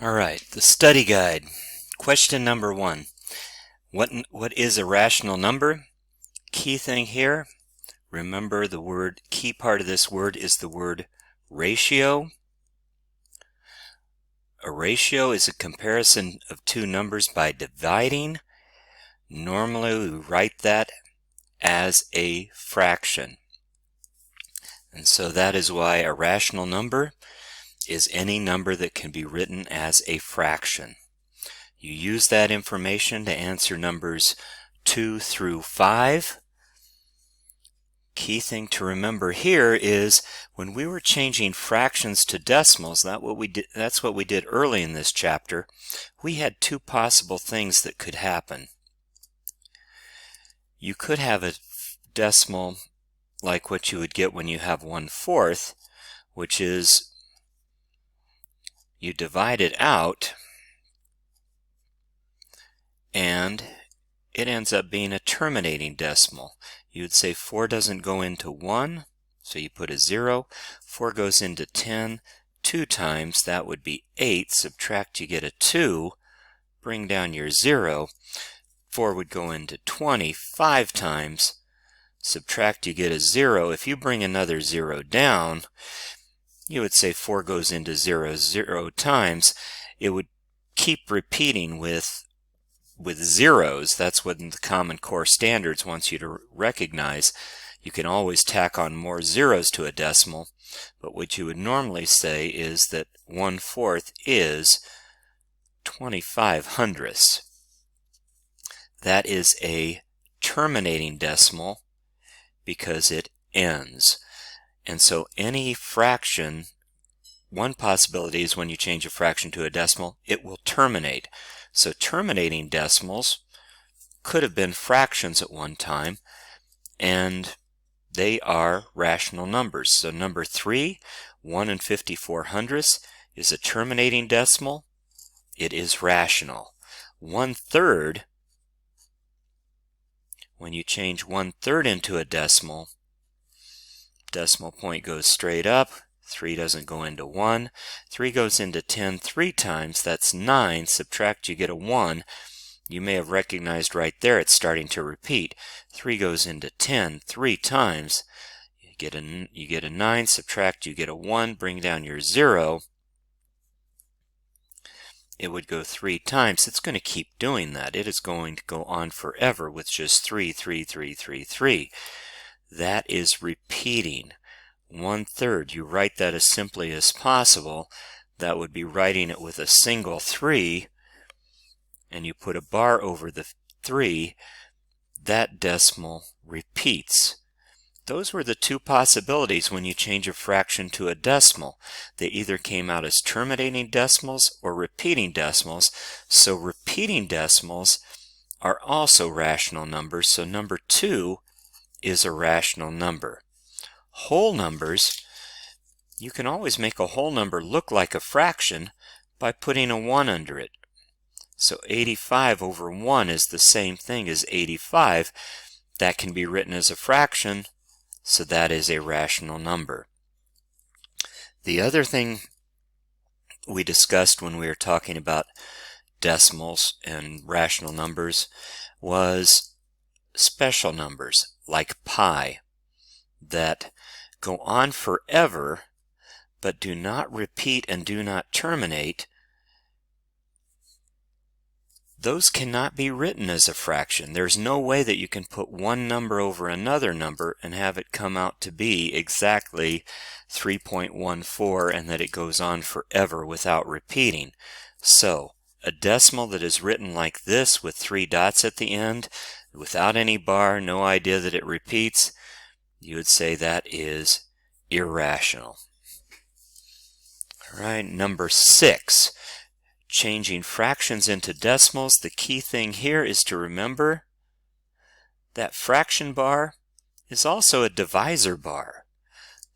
All right, the study guide. Question number 1. What is a rational number? Key thing here, remember the key part of this word is the word ratio. A ratio is a comparison of two numbers by dividing. Normally we write that as a fraction. And so that is why a rational number is any number that can be written as a fraction. You use that information to answer numbers 2 through 5. Key thing to remember here is when we were changing fractions to decimals, that's what we did early in this chapter, we had two possible things that could happen. You could have a decimal like what you would get when you have 1/4, which is you divide it out and it ends up being a terminating decimal. You would say 4 doesn't go into 1, so you put a 0. 4 goes into 10 2 times, that would be 8. Subtract, you get a 2. Bring down your 0. 4 would go into 20 5 times. Subtract, you get a 0. If you bring another 0 down, you would say 4 goes into 0 0 times. It would keep repeating with zeros. That's what the Common Core Standards wants you to recognize. You can always tack on more zeros to a decimal, but what you would normally say is that 1/4 is 25 hundredths. That is a terminating decimal because it ends. And so any fraction, one possibility is when you change a fraction to a decimal, it will terminate. So terminating decimals could have been fractions at one time, and they are rational numbers. So number 3, 1 54 hundredths, is a terminating decimal. It is rational. 1/3, when you change 1/3 into a decimal point goes straight up. 3 doesn't go into 1. 3 goes into 10 3 times. That's 9. Subtract, you get a 1. You may have recognized right there it's starting to repeat. 3 goes into 10 3 times. You get a 9. Subtract, you get a 1. Bring down your 0. It would go 3 times. It's going to keep doing that. It is going to go on forever with just 3 3 3 3 3. That is repeating. 1/3, you write that as simply as possible. That would be writing it with a single 3, and you put a bar over the 3. That decimal repeats. Those were the two possibilities when you change a fraction to a decimal. They either came out as terminating decimals or repeating decimals. So repeating decimals are also rational numbers. So number 2 is a rational number. Whole numbers, you can always make a whole number look like a fraction by putting a 1 under it. So 85 over 1 is the same thing as 85. That can be written as a fraction, so that is a rational number. The other thing we discussed when we were talking about decimals and rational numbers was special numbers like pi that go on forever but do not repeat and do not terminate. Those cannot be written as a fraction. There's no way that you can put one number over another number and have it come out to be exactly 3.14 and that it goes on forever without repeating. So a decimal that is written like this with 3 dots at the end, without any bar, no idea that it repeats, you would say that is irrational. All right, number 6. Changing fractions into decimals. The key thing here is to remember that fraction bar is also a divisor bar.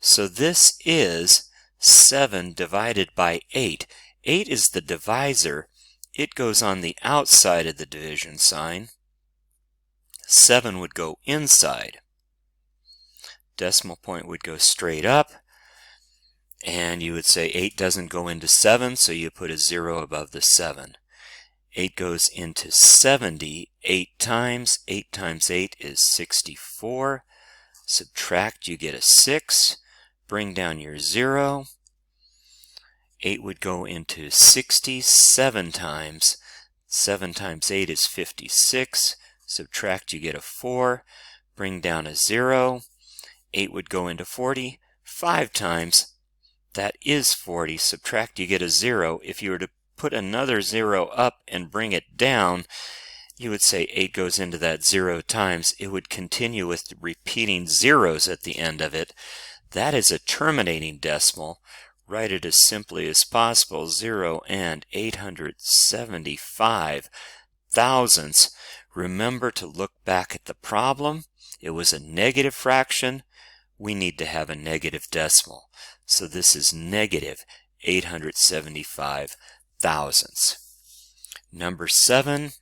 So this is 7 divided by 8. 8 is the divisor. It goes on the outside of the division sign. 7 would go inside. Decimal point would go straight up. And you would say 8 doesn't go into 7, so you put a 0 above the 7. 8 goes into 70 8 times. 8 times 8 is 64. Subtract, you get a 6. Bring down your 0. 8 would go into 60 7 times. 7 times 8 is 56. Subtract, you get a 4. Bring down a 0. 8 would go into 40 5 times. That is 40. Subtract, you get a 0. If you were to put another 0 up and bring it down, you would say 8 goes into that 0 times. It would continue with repeating zeros at the end of it. That is a terminating decimal. Write it as simply as possible, 0 and 875 thousandths. Remember to look back at the problem. It was a negative fraction. We need to have a negative decimal. So this is negative 875 thousandths. Number 7.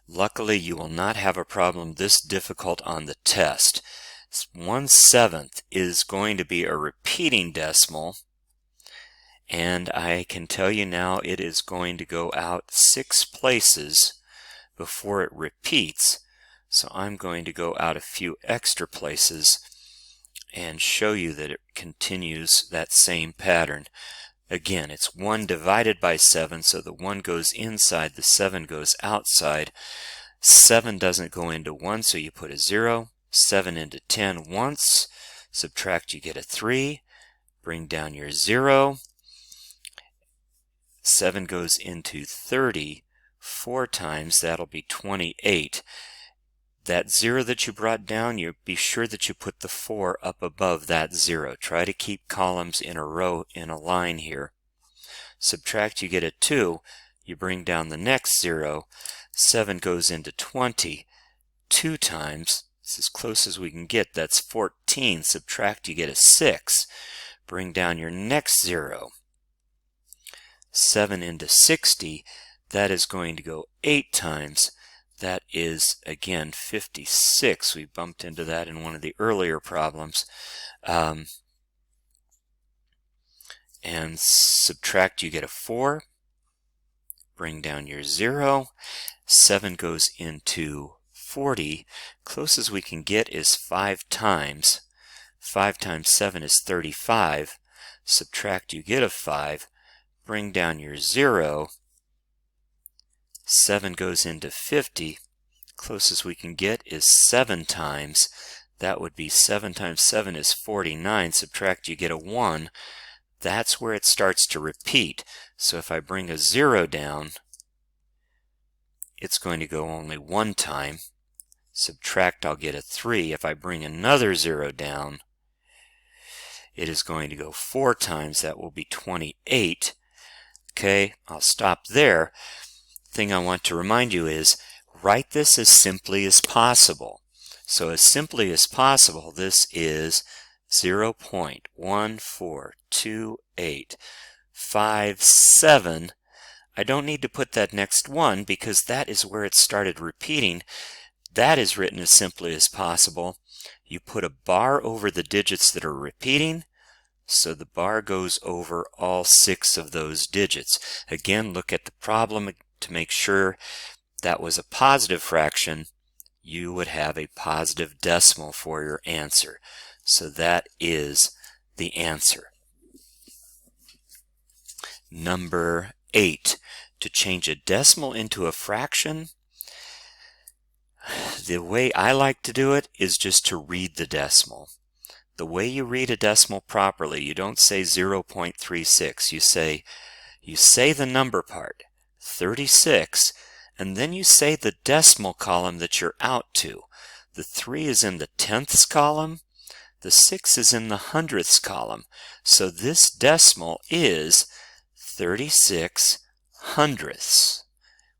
Luckily, you will not have a problem this difficult on the test. 1/7 is going to be a repeating decimal, and I can tell you now it is going to go out 6 places before it repeats. So I'm going to go out a few extra places and show you that it continues that same pattern. Again, it's 1 divided by 7, so the 1 goes inside, the 7 goes outside. 7 doesn't go into 1, so you put a 0. 7 into 10 once. Subtract, you get a 3. Bring down your 0. 7 goes into 30 4 times. That'll be 28. That 0 that you brought down, you be sure that you put the 4 up above that 0. Try to keep columns in a row in a line here. Subtract, you get a 2. You bring down the next 0. 7 goes into 20 2 times. It's as close as we can get. That's 14. Subtract, you get a 6. Bring down your next 0. 7 into 60. That is going to go 8 times. That is, again, 56. We bumped into that in one of the earlier problems. And subtract, you get a 4. Bring down your 0. 7 goes into 40. Closest we can get is 5 times. 5 times 7 is 35. Subtract, you get a 5. Bring down your 0. 7 goes into 50. Closest we can get is 7 times. That would be 7 times 7 is 49. Subtract, you get a 1. That's where it starts to repeat. So if I bring a 0 down, it's going to go only 1 time. Subtract, I'll get a 3. If I bring another 0 down, it is going to go 4 times. That will be 28. Okay, I'll stop there. Thing I want to remind you is write this as simply as possible. So as simply as possible, this is 0.142857. I don't need to put that next 1 because that is where it started repeating. That is written as simply as possible. You put a bar over the digits that are repeating, so the bar goes over all 6 of those digits. Again, look at the problem to make sure that was a positive fraction. You would have a positive decimal for your answer. So that is the answer. Number 8. To change a decimal into a fraction, the way I like to do it is just to read the decimal. The way you read a decimal properly, you don't say 0.36. You say the number part, 36, and then you say the decimal column that you're out to. The 3 is in the tenths column. The 6 is in the hundredths column. So this decimal is 36 hundredths,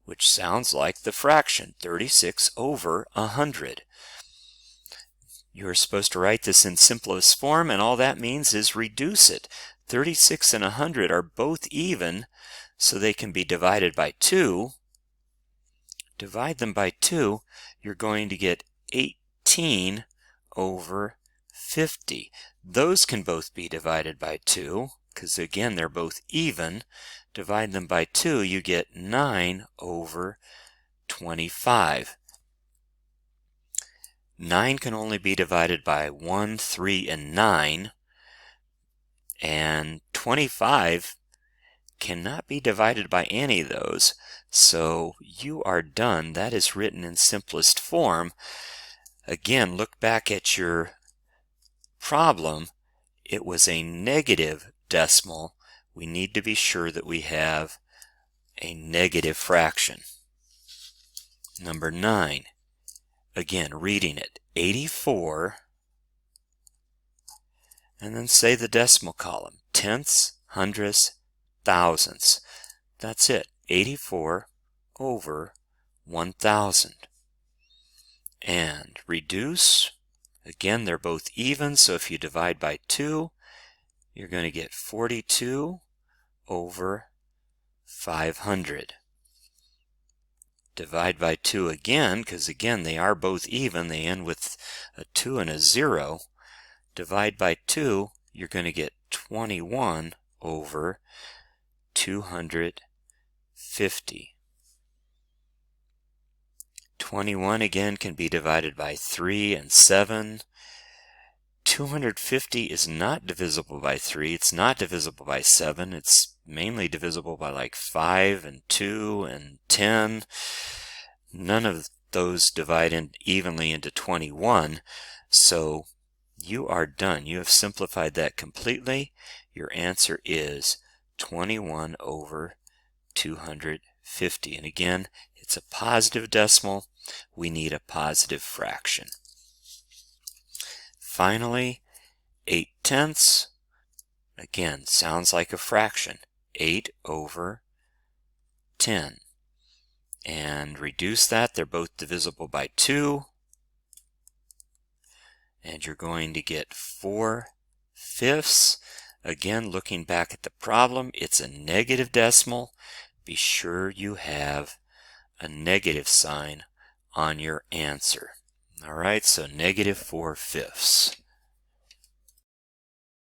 which sounds like the fraction, 36 over 100. You're supposed to write this in simplest form, and all that means is reduce it. 36 and 100 are both even, so they can be divided by 2. Divide them by 2, you're going to get 18 over 50. Those can both be divided by 2, because again, they're both even. Divide them by 2, you get 9 over 25. 9 can only be divided by 1, 3, and 9. And 25 cannot be divided by any of those. So you are done. That is written in simplest form. Again, look back at your problem. It was a negative decimal. We need to be sure that we have a negative fraction. Number 9. Again, reading it. 84. And then say the decimal column. Tenths, hundredths, thousandths. That's it. 84 over 1,000. And reduce. Again, they're both even, so if you divide by 2, you're going to get 42 over 500. Divide by 2 again, because again, they are both even. They end with a 2 and a 0. Divide by 2, you're going to get 21 over 250. 21 again can be divided by 3 and 7. 250 is not divisible by 3. It's not divisible by 7. It's mainly divisible by like 5 and 2 and 10. None of those divide evenly into 21. So you are done. You have simplified that completely. Your answer is 21 over 250. And again, it's a positive decimal. We need a positive fraction. Finally, 8 tenths. Again, sounds like a fraction. 8 over 10. And reduce that. They're both divisible by 2. And you're going to get 4/5. Again, looking back at the problem, it's a negative decimal. Be sure you have a negative sign on your answer. All right, so negative 4/5.